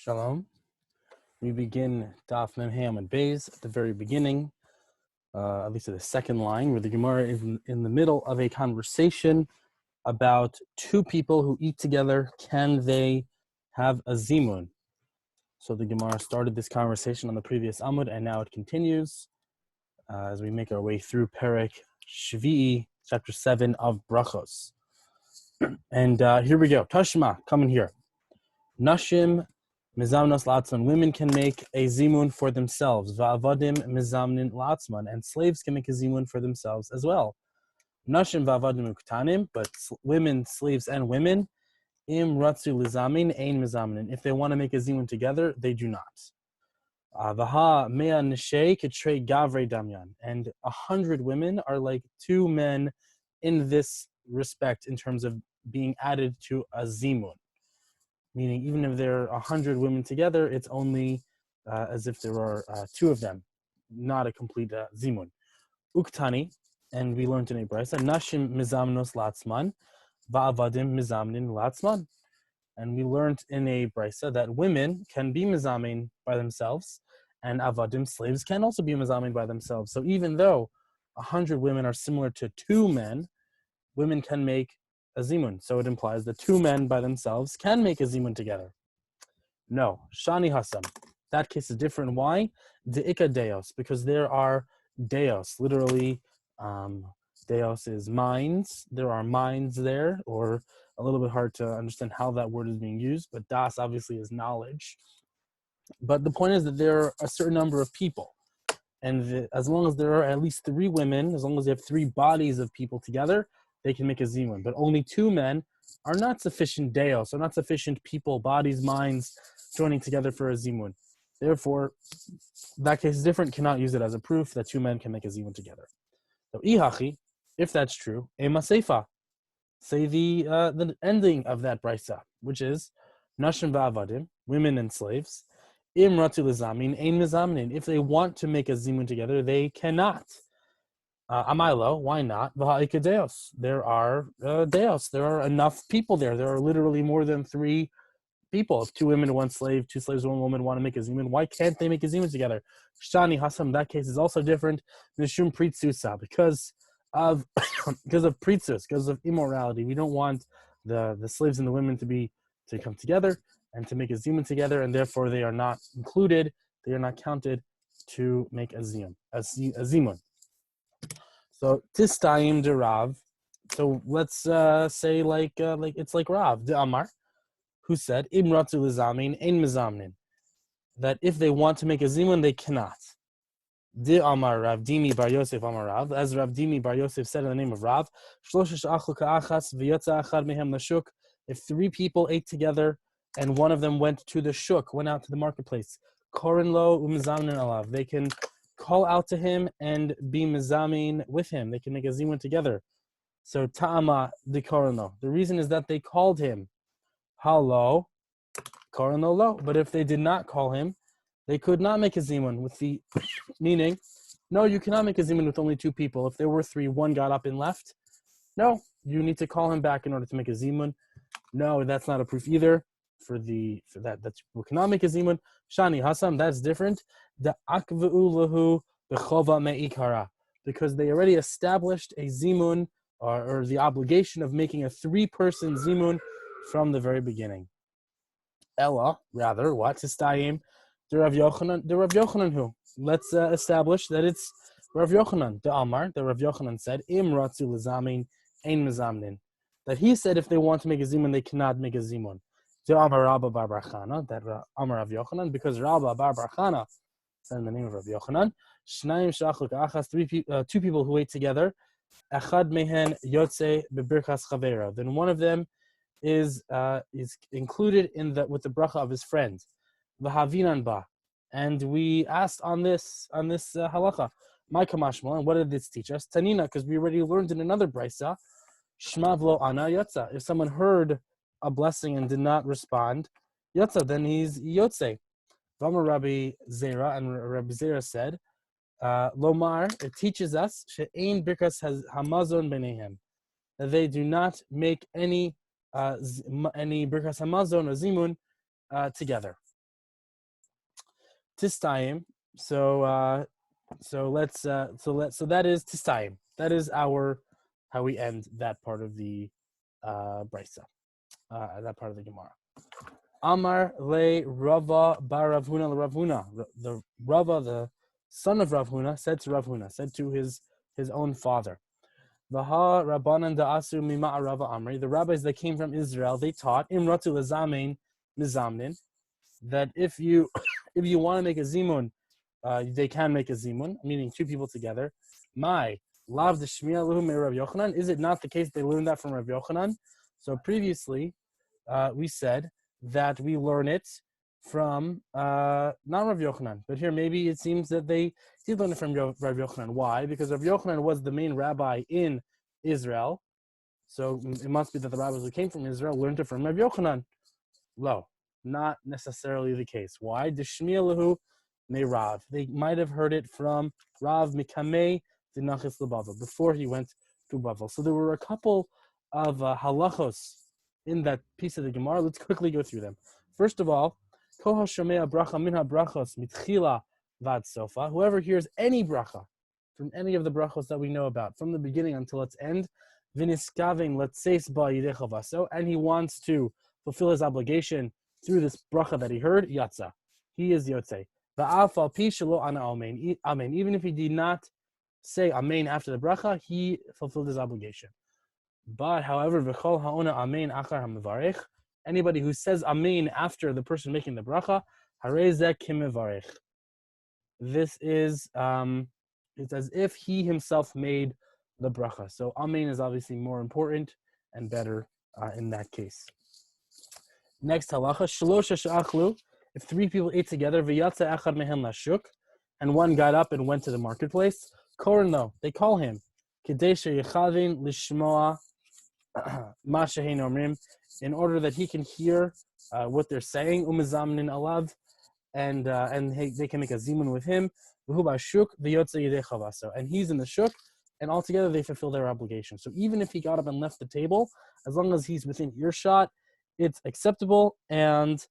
Shalom. We begin Daf Mem Amud Beis at the very beginning, at least at the second line, where the Gemara is in the middle of a conversation about two people who eat together. Can they have a zimun? So the Gemara started this conversation on the previous Amud, and now it continues as we make our way through Perek Shvi'i, chapter 7 of Berakhos. And here we go. Tashma, come in here. Nashim Mizamnos Latzman, women can make a zimun for themselves. Va'avadim mizamnin latzman, and slaves can make a zimun for themselves as well. Nashim va'avadim uktanim, but women, slaves, and women, im ratzu lizamin ein mizamnin. If they want to make a zimun together, they do not. Vaha mea neshei ketrei gavrei damyan, and 100 women are like two men in this respect in terms of being added to a zimun. Meaning, even if there are 100 women together, it's only as if there are two of them, not a complete zimun. Uktani, and we learned in a braysa, nashim mizamnos latzman, va'avadim mizamnin latzman. And we learned in a braysa that women can be mizamin by themselves, and avadim, slaves, can also be mizamin by themselves. So even though 100 women are similar to two men, women can make a zimun. So it implies that two men by themselves can make a zimun together. No, shani hasam. That case is different. Why? De'ika deos, because there are deos. Literally, deos is minds. There are minds there, or a little bit hard to understand how that word is being used, but das obviously is knowledge. But the point is that there are a certain number of people. And as long as there are at least three women, as long as they have three bodies of people together, they can make a zimun. But only two men are not sufficient deos, so not sufficient people, bodies, minds, joining together for a zimun. Therefore, that case is different, cannot use it as a proof that two men can make a zimun together. So, ihachi, if that's true, ema seifa, say the ending of that braysa, which is, nashim va'avadim, women and slaves, im ratu lizamin, ein mizamnin. If they want to make a zimun together, they cannot. Amailo, why not? Deos. There are deos. There are enough people there. There are literally more than three people. If two women and one slave, two slaves, one woman want to make a zimun, why can't they make a zimun together? Shani Hasam, that case is also different. Nishum pritzusa, because of pritzus, because of immorality. We don't want the slaves and the women to come together and to make a zimun together, and therefore they are not included. They are not counted to make a zimun. So tistayim de Rav. So let's say like it's like Rav de Amar, who said im ratu lizamin ein mizamnin, that if they want to make a zimun, they cannot. De Amar Rav Dimi bar Yosef Amar Rav, as Rav Dimi bar Yosef said in the name of Rav, shloshesh achlu ka'achas v'yotza achad mehem lashuk. If three people ate together and one of them went to the shuk, went out to the marketplace, korin lo umizamnin alav, they can call out to him and be mizamin with him. They can make a zimun together. So ta'ama de korano. The reason is that they called him. Halo, korano lo. But if they did not call him, they could not make a zimun with the meaning. No, you cannot make a zimun with only two people. If there were three, one got up and left. No, you need to call him back in order to make a zimun. No, that's not a proof either. For that people cannot make a zimun. Shani Hasam, that's different. The akvu lahu bechova meikara, because they already established a zimun or the obligation of making a 3-person zimun from the very beginning. Ella, rather, what tistayim? The Rav Yochanan who? Let's establish that it's Rav Yochanan. The Amar, the Rav Yochanan said, im ratzu lizamin ein mizamnin, that he said if they want to make a zimun, they cannot make a zimun. The Amar Rabba bar Barchana, that Amar Rav Yochanan, because Rabba bar Barchana said in the name of Rav Yochanan, Shnayim shachlu ka'achas, two people who ate together, Echad mehen yotze bebirchas chavera. Then one of them is included with the bracha of his friend, v'havinan ba. And we asked on this halacha, my kamashmal, and what did this teach us? Tanina, because we already learned in another braysa, shmav lo ana yotza. If someone heard a blessing and did not respond, yotza, then he's yotze. V'amar Rabbi Zera, and Rabbi Zera said, Lomar, it teaches us she'ein birkas hamazon b'neihem, that they do not make any birkas hamazon or zimun together. Tistayim. So that is Tistayim. That is how we end that part of the Brisa, that part of the Gemara. Amar le Rava bar Rav Huna le Rav Huna. The Rava, the son of Rav Huna, said to Rav Huna, said to his own father, Vaha Rabbanan da'asu mima Rava Amri. The rabbis that came from Israel, they taught Imratu lezamein mizamnin, that if you want to make a zimun, they can make a zimun, meaning two people together. My lav d'shmiya luhu me Rav Yochanan. Is it not the case they learned that from Rav Yochanan? So previously, we said that we learn it from not Rav Yochanan, but here maybe it seems that they did learn it from Rav Yochanan. Why? Because Rav Yochanan was the main rabbi in Israel, so it must be that the rabbis who came from Israel learned it from Rav Yochanan. No, not necessarily the case. Why? D'shmiyalahu me Rav. They might have heard it from Rav Mikamei Dinachis LeBavel before he went to Bavel. So there were a couple of halachos in that piece of the Gemara. Let's quickly go through them. First of all, Koha Shomea Bracha Minha Brachos Mitchila Vad Sofa. Whoever hears any bracha from any of the brachos that we know about from the beginning until its end, Viniskavin Letseis Ba Yidecha Vaso, and he wants to fulfill his obligation through this bracha that he heard, Yatza. He is Yotze. Va'afal Pi Shelo Ana Amen. Amen. Even if he did not say Amen after the bracha, he fulfilled his obligation. But however, v'chol ha'ona amen achar ha'mevarech, anybody who says amen after the person making the bracha, harei zeh kimevarech. This is it's as if he himself made the bracha. So amen is obviously more important and better in that case. Next halacha, shlosha she'achlu. If three people ate together, v'yatza echad mehem lashuk, and one got up and went to the marketplace, koren lo, they call him, kedei sheyechavin lishmoa in order that he can hear what they're saying, umizamnin alav, and they can make a zimun with him. And he's in the shuk, and altogether they fulfill their obligation. So even if he got up and left the table, as long as he's within earshot, it's acceptable, and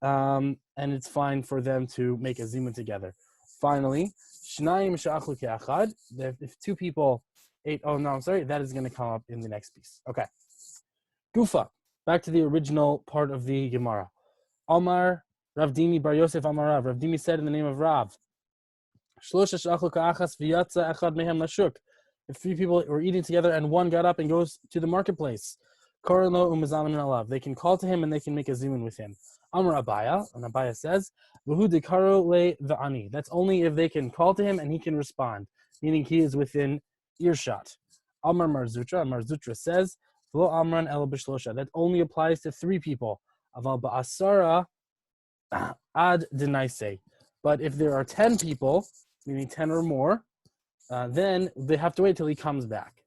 it's fine for them to make a zimun together. Finally, shnayim she'achlu ke'achad. If two people ate, that is going to come up in the next piece. Okay. Gufa. Back to the original part of the Gemara. Amar Rav Dimi Bar Yosef Amar Rav. Rav Dimi said in the name of Rav, if three people were eating together and one got up and goes to the marketplace, they can call to him and they can make a zimun with him. Amar Abaya, and Abaya says, that's only if they can call to him and he can respond, meaning he is within earshot. Amar Marzutra says, that only applies to three people. Aval ba'asara ad denaise. But if there are 10 people, meaning 10 or more, then they have to wait till he comes back.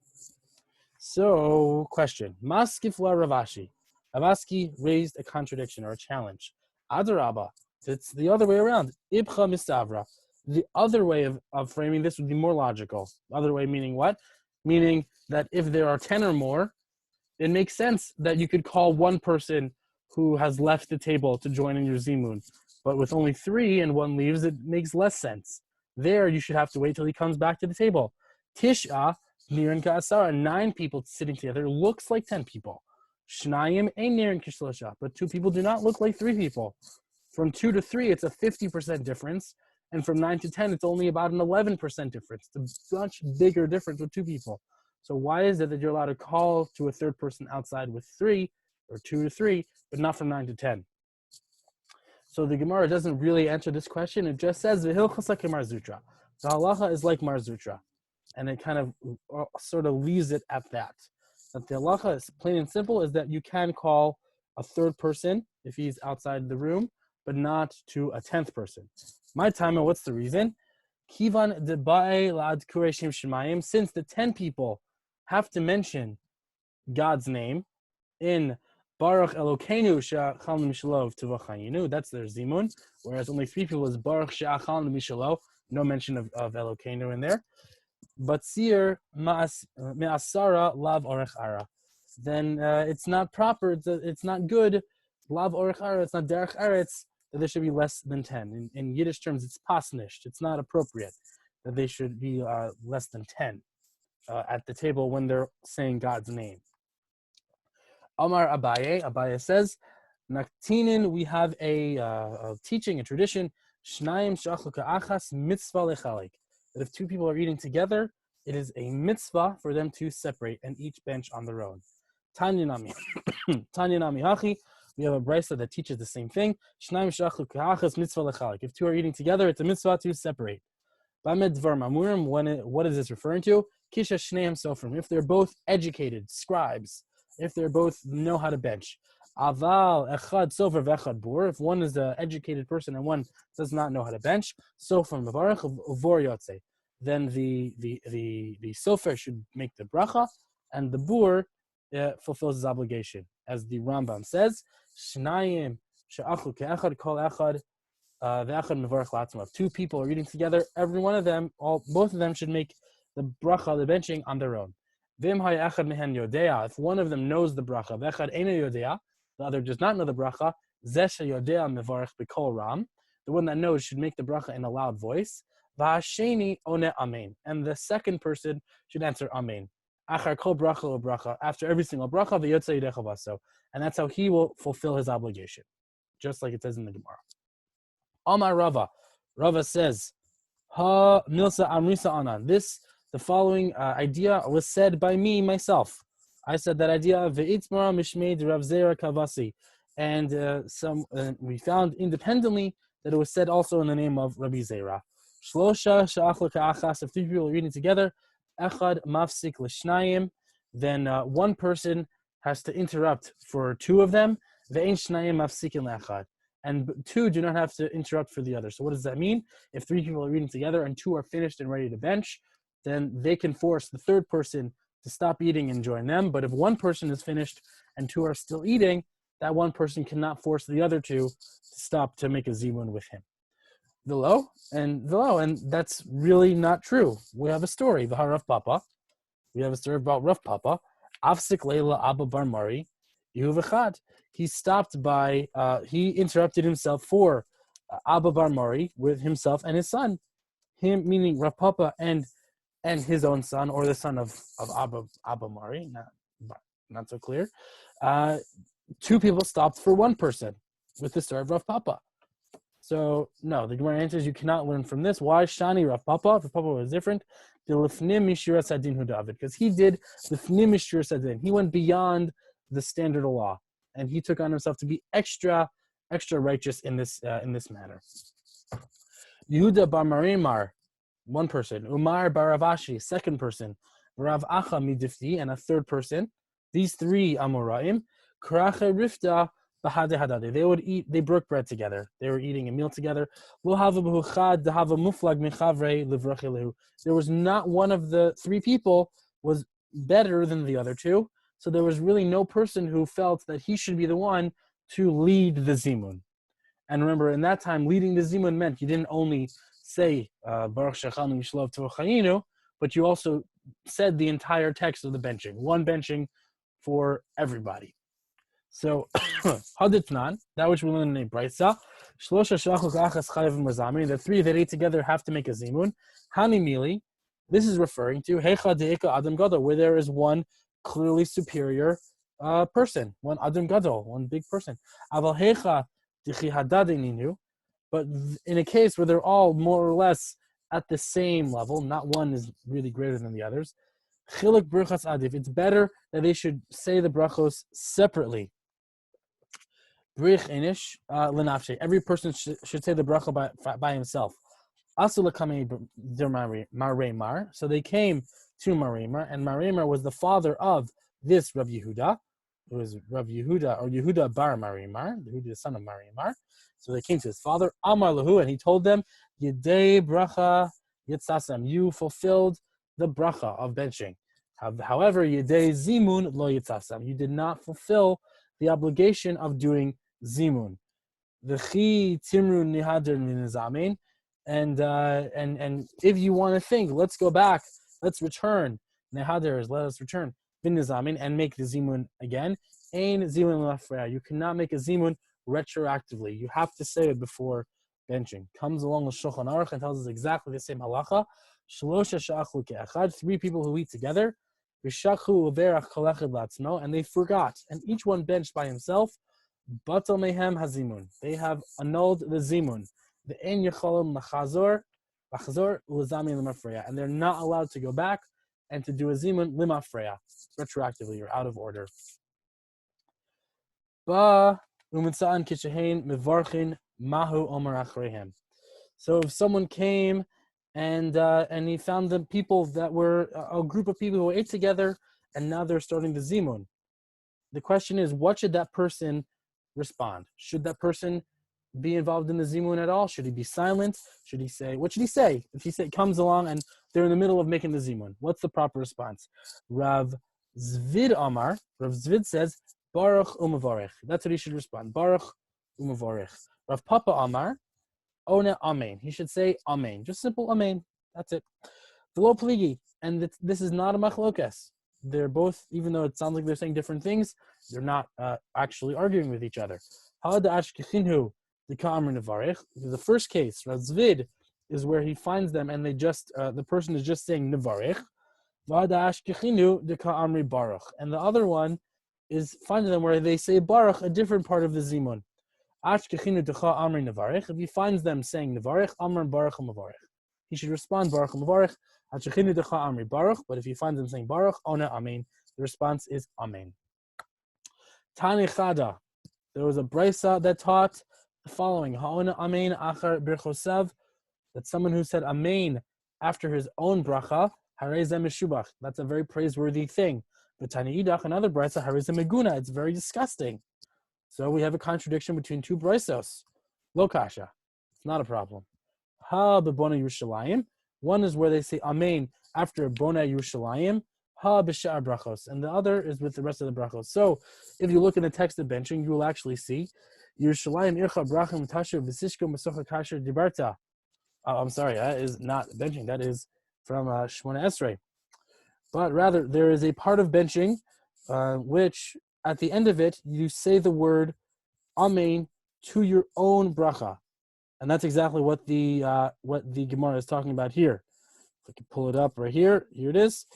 So, question. Maskifla Ravashi. Ravashi raised a contradiction or a challenge. Adarabba. It's the other way around. Ibcha mistavra. The other way of framing this would be more logical. The other way meaning what? Meaning that if there are 10 or more, it makes sense that you could call one person who has left the table to join in your zimun. But with only 3 and one leaves, it makes less sense. There, you should have to wait till he comes back to the table. Tisha, Niran Ka'asara, 9 people sitting together looks like 10 people. Shnayim ein Niran Kishlosha, but 2 people do not look like 3 people. From 2 to 3, it's a 50% difference. And from 9 to 10, it's only about an 11% difference. It's a much bigger difference with 2 people. So why is it that you're allowed to call to a third person outside with 3 or 2 to 3, but not from 9 to 10? So the Gemara doesn't really answer this question. It just says, Hilkhos like Marzutra. The halacha is like Marzutra. And it kind of sort of leaves it at that. That the halacha is plain and simple, is that you can call a third person if he's outside the room, but not to a 10th person. My time, what's the reason? Kivan debae la'ad kureshim shemayim. Since the 10 people have to mention God's name in Baruch Elokeinu she'achalnu mishalov tuvachayinu, that's their zimun, whereas only 3 people is Baruch she'achalnu mishalov, no mention of Elokeinu in there. But Sir me'asara lav orech ara, then it's not proper, it's not good, lav orech ara, it's not derech eretz, that there should be less than 10. In Yiddish terms, it's pasnished. It's not appropriate that they should be less than 10 at the table when they're saying God's name. Amar Abaye says, Naktinin, we have a teaching, a tradition, Shnayim shachlu ka'achas mitzvah lechalik. That if two people are eating together, it is a mitzvah for them to separate and each bench on their own. Tanya nami hachi. We have a brisa that teaches the same thing. Shnayim shachlu ka'achas mitzvah lechalik. If two are eating together, it's a mitzvah to separate. Bamed dvar mamurim. What is this referring to? Kisha shneim sofrim. If they're both educated scribes, if they both know how to bench. Aval echad sofer vechad bur. If one is an educated person and one does not know how to bench, sofer mevarach uvor yotze. Then the sofer should make the bracha, and the bur fulfills his obligation, as the Rambam says. Shnayim she'achlu ke'echad kol echad ve'echad mevarach latzma. If two people are eating together, both of them should make the bracha, the benching, on their own. If one of them knows the bracha, the other does not know the bracha, the one that knows should make the bracha in a loud voice, and the second person should answer amen. After every single bracha, and that's how he will fulfill his obligation, just like it says in the Gemara. Amar Rava says, Ha milsa amrisa anan. The following idea was said by me, myself. I said that idea, Ve'itzmara mishmeid Rav Zera Kavasi. And we found independently that it was said also in the name of Rabbi Zera. Shlosha sha'achla ka'achas. If three people are reading together, echad mafsik l'shnayim, then one person has to interrupt for two of them. Ve'ein shnayim mafsikin le'echad. And two do not have to interrupt for the other. So what does that mean? If three people are reading together and two are finished and ready to bench, then they can force the third person to stop eating and join them. But if one person is finished and two are still eating, that one person cannot force the other two to stop to make a zimun with him. And that's really not true. We have a story, the Rav Papa. We have a story about Rav Papa. Afsik Leila Abba Bar Mari, Yehuvachad. He stopped by, he interrupted himself for Abba Bar Mari with himself and his son. Him, meaning Rav Papa and his own son, or the son of Abba Mari, not so clear. Two people stopped for one person with the story of Rav Papa. So, no, the Gemara answers you cannot learn from this. Why Shani Rav Papa? Rav Papa was different. Because he did the Fnim Mishra Sadin. He went beyond the standard of law, and he took on himself to be extra righteous in this matter. Yehuda Bar Marimar, one person. Umar Baravashi, second person. Rav Acha Midifti, and a third person. These three Amoraim. Karacha Rifta Bahade Hadade. They broke bread together. They were eating a meal together. There was not one of the three people was better than the other two. So there was really no person who felt that he should be the one to lead the Zimun. And remember, in that time, leading the Zimun meant you didn't only say Baruch Shechanu Yishlov Tochayinu, but you also said the entire text of the benching, one benching for everybody. So, Haditnan, that which we learn in Brisa, Shlosha Shachuk Achas Chayv Mazamri, the three that ate together have to make a Zimun. Hani Mili, this is referring to Hecha Deika Adam Gadol, where there is one clearly superior person, one Adam Gadol, one big person. Aval Hecha Dichi Hadadininu, but in a case where they're all more or less at the same level, not one is really greater than the others, Chiluk Brachas Adif, it's better that they should say the brachos separately. Brich Enish Lenafshe, every person should say the bracha by himself. Asulakame Maremar, so they came to Maremar, and Maremar was the father of this Rav Yehuda, who was Rav Yehuda, or Yehuda Bar Maremar, Yehuda the son of Maremar. So they came to his father, Amar Lahu, and he told them, Yedei bracha yitzasam, you fulfilled the bracha of benching. However, Yedei zimun lo yitzasam, you did not fulfill the obligation of doing zimun. V'chi timru nihader minizamin, and if you want to think, let's go back, let's return. Nihader, let us return. Binizamin, and make the zimun again. Ein zimun lafreya, you cannot make a zimun retroactively. You have to say it before benching. Comes along with Shulchan Aruch and tells us exactly the same halacha. Shlosha she'achlu ke'echad, 3 people who eat together, v'shakhu uverach kol echad latzmo, and they forgot, and each one benched by himself. Batal mehem hazimun. They have annulled the zimun. The ein yecholim lachazor ulazami limafreya, and they're not allowed to go back and to do a zimun limafreya, retroactively or out of order. Ba umitzaan kishahein mevarchin mahu omar achreihem. So if someone came and he found the people that were a group of people who ate together, and now they're starting the zimun. The question is, what should that person respond? Should that person be involved in the zimun at all? Should he be silent? Should he say, what should he say? If he comes along and they're in the middle of making the zimun, what's the proper response? Rav Zvid says, Baruch umavarech. That's what he should respond. Baruch umavarech. Rav Papa Amar, Ona Amen. He should say Amen. Just simple Amen. That's it. V'lo pligi. And this is not a machlokas. They're both, even though it sounds like they're saying different things, they're not actually arguing with each other. The first case, Rav Zvid, is where he finds them and they just, the person is just saying Nevarech. And the other one is finding them where they say Baruch, a different part of the Zimun. If he finds them saying Nevarech, Amr Baruch Mevarech, he should respond Baruch Mevarech. But if he finds them saying Baruch, Ona Amen, the response is Amen. Tani Chada, there was a brisa that taught the following: Ha'ona Amen achar birchosav, that someone who said Amen after his own bracha, harei zeh meshubach, that's a very praiseworthy thing. But Tani Idach, another brisa, harei zeh meguna, it's very disgusting. So we have a contradiction between two brisos. Lo kasha, it's not a problem. Ha b'bona Yerushalayim. One is where they say Amen after Bona Yerushalayim, Ha b'sha'ar brachos, and the other is with the rest of the brachos. So, if you look in the text of benching, you will actually see Yerushalayim ircha brachim tasher v'sishko masocha kasher dibarta. I'm sorry, that is not benching. That is from Shmona Esrei. But rather, there is a part of benching which, at the end of it, you say the word Amen to your own bracha. And that's exactly what the Gemara is talking about here. If I can pull it up right here. Here it is.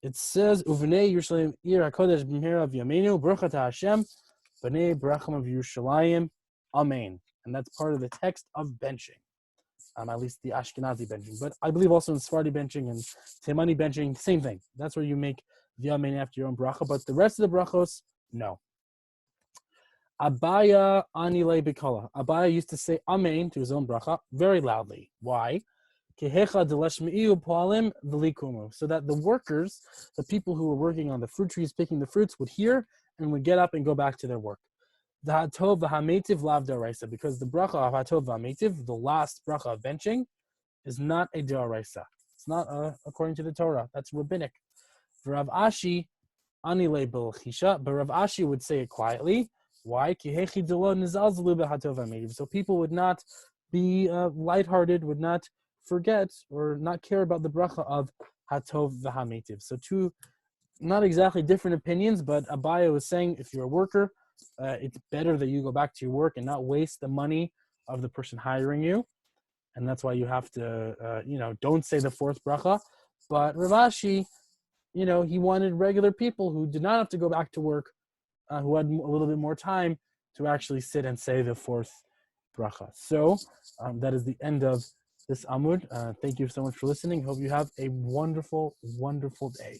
It says, "Uvnei Yerushalayim ir hakodesh b'mehera v'yameinu bracha Hashem b'nei bracham of Yerushalayim, Amen." And that's part of the text of benching, at least the Ashkenazi benching. But I believe also in Sephardi benching and Temani benching, same thing. That's where you make the Amen after your own bracha. But the rest of the brachos, no. Abaya anile bikola. Abaya used to say Amen to his own bracha very loudly. Why? So that the workers, the people who were working on the fruit trees, picking the fruits, would hear and would get up and go back to their work. The hatov v'hametiv lav daraisa, because the bracha of hatov v'hametiv, the last bracha of benching, is not a daraisa. It's not according to the Torah. That's rabbinic. Rav Ashi anile b'lchisha, but Rav Ashi would say it quietly. Why? So people would not be lighthearted, would not forget or not care about the bracha of hatov v'hametiv. So two not exactly different opinions, but Abaya was saying if you're a worker, it's better that you go back to your work and not waste the money of the person hiring you. And that's why you have to, don't say the fourth bracha. But Rav Ashi, he wanted regular people who did not have to go back to work, who had a little bit more time to actually sit and say the fourth bracha. So that is the end of this Amud. Thank you so much for listening. Hope you have a wonderful, wonderful day.